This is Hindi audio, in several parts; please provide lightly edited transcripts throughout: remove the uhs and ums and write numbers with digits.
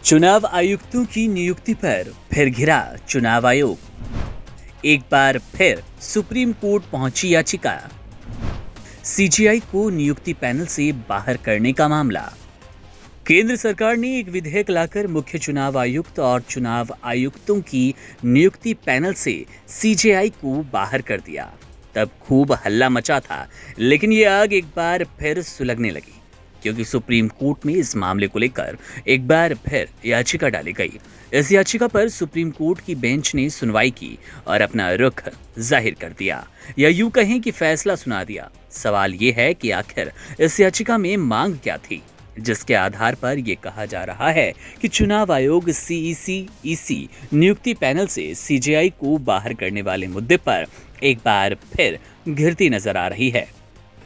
चुनाव आयुक्तों की नियुक्ति पर फिर घिरा चुनाव आयोग। एक बार फिर सुप्रीम कोर्ट पहुंची याचिका। सीजेआई को नियुक्ति पैनल से बाहर करने का मामला। केंद्र सरकार ने एक विधेयक लाकर मुख्य चुनाव आयुक्त और चुनाव आयुक्तों की नियुक्ति पैनल से सीजेआई को बाहर कर दिया। तब खूब हल्ला मचा था, लेकिन ये आग एक बार फिर सुलगने लगी, क्योंकि सुप्रीम कोर्ट में इस मामले को लेकर एक बार फिर याचिका डाली गई। इस याचिका पर सुप्रीम कोर्ट की बेंच ने सुनवाई की और अपना रुख जाहिर कर दिया, या यूं कहें कि फैसला सुना दिया। सवाल ये है कि आखिर इस याचिका में मांग क्या थी, जिसके आधार पर यह कहा जा रहा है कि चुनाव आयोग सीईसी नियुक्ति पैनल से सीजेआई को बाहर करने वाले मुद्दे पर एक बार फिर घिरती नजर आ रही है।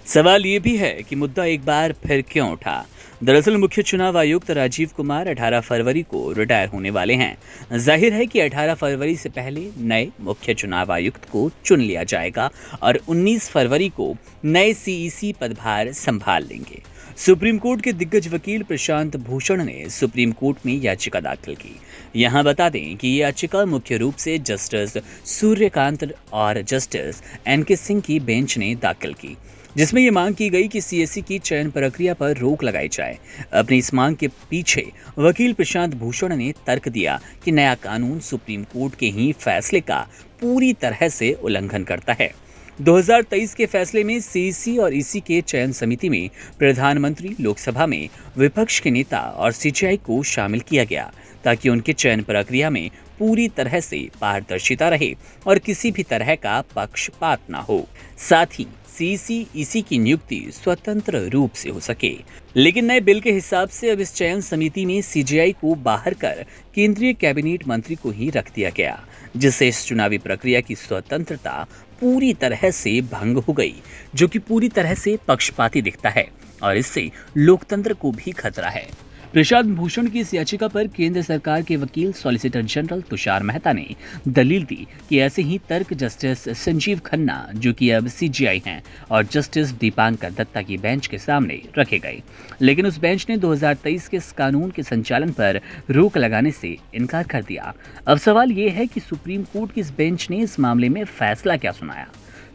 सवाल ये भी है कि मुद्दा एक बार फिर क्यों उठा। दरअसल मुख्य चुनाव आयुक्त राजीव कुमार 18 फरवरी को रिटायर होने वाले हैं। जाहिर है कि 18 फरवरी से पहले नए मुख्य चुनाव आयुक्त को चुन लिया जाएगा और 19 फरवरी को नए सीईसी पदभार संभाल लेंगे। सुप्रीम कोर्ट के दिग्गज वकील प्रशांत भूषण ने सुप्रीम कोर्ट में याचिका दाखिल की। यहाँ बता दें कि ये याचिका मुख्य रूप से जस्टिस सूर्यकांत और जस्टिस एनके सिंह की बेंच ने दाखिल की, जिसमें ये मांग की गई कि सीएससी की चयन प्रक्रिया पर रोक लगाई जाए। अपनी इस मांग के पीछे वकील प्रशांत भूषण ने तर्क दिया कि नया कानून सुप्रीम कोर्ट के ही फैसले का पूरी तरह से उल्लंघन करता है। 2023 के फैसले में सीईसी और ईसी के चयन समिति में प्रधानमंत्री, लोकसभा में विपक्ष के नेता और सीजेआई को शामिल किया गया, ताकि उनके चयन प्रक्रिया में पूरी तरह से पारदर्शिता रहे और किसी भी तरह का पक्षपात न हो। साथ ही सीईसी ईसी की नियुक्ति स्वतंत्र रूप से हो सके। लेकिन नए बिल के हिसाब से अब इस चयन समिति में सीजेआई को बाहर कर केंद्रीय कैबिनेट मंत्री को ही रख दिया गया, जिससे इस चुनावी प्रक्रिया की स्वतंत्रता पूरी तरह से भंग हो गई, जो कि पूरी तरह से पक्षपाती दिखता है और इससे लोकतंत्र को भी खतरा है। प्रशांत भूषण की इस याचिका पर केंद्र सरकार के वकील सॉलिसिटर जनरल तुषार मेहता ने दलील दी कि ऐसे ही तर्क जस्टिस संजीव खन्ना, जो कि अब सीजेआई हैं, और जस्टिस दीपांकर दत्ता की बेंच के सामने रखे गए। लेकिन उस बेंच ने 2023 के इस कानून के संचालन पर रोक लगाने से इनकार कर दिया। अब सवाल ये है कि सुप्रीम कोर्ट की इस बेंच ने इस मामले में फैसला क्या सुनाया।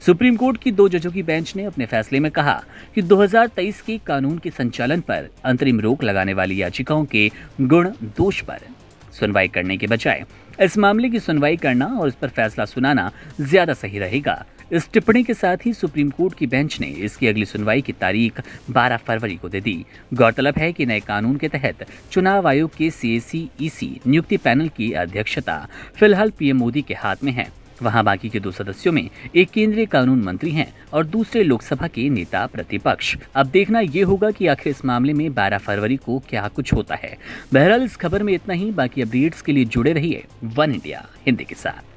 सुप्रीम कोर्ट की 2 जजों की बेंच ने अपने फैसले में कहा कि 2023 के कानून के संचालन पर अंतरिम रोक लगाने वाली याचिकाओं के गुण दोष पर सुनवाई करने के बजाय इस मामले की सुनवाई करना और इस पर फैसला सुनाना ज्यादा सही रहेगा। इस टिप्पणी के साथ ही सुप्रीम कोर्ट की बेंच ने इसकी अगली सुनवाई की तारीख 12 फरवरी को दे दी। गौरतलब है कि नए कानून के तहत चुनाव आयोग के सीएसी ईसी नियुक्ति पैनल की अध्यक्षता फिलहाल पीएम मोदी के हाथ में है। वहां बाकी के 2 सदस्यों में एक केंद्रीय कानून मंत्री हैं और दूसरे लोकसभा के नेता प्रतिपक्ष। अब देखना यह होगा कि आखिर इस मामले में 12 फरवरी को क्या कुछ होता है। बहरहाल इस खबर में इतना ही। बाकी अपडेट्स के लिए जुड़े रहिए वन इंडिया हिंदी के साथ।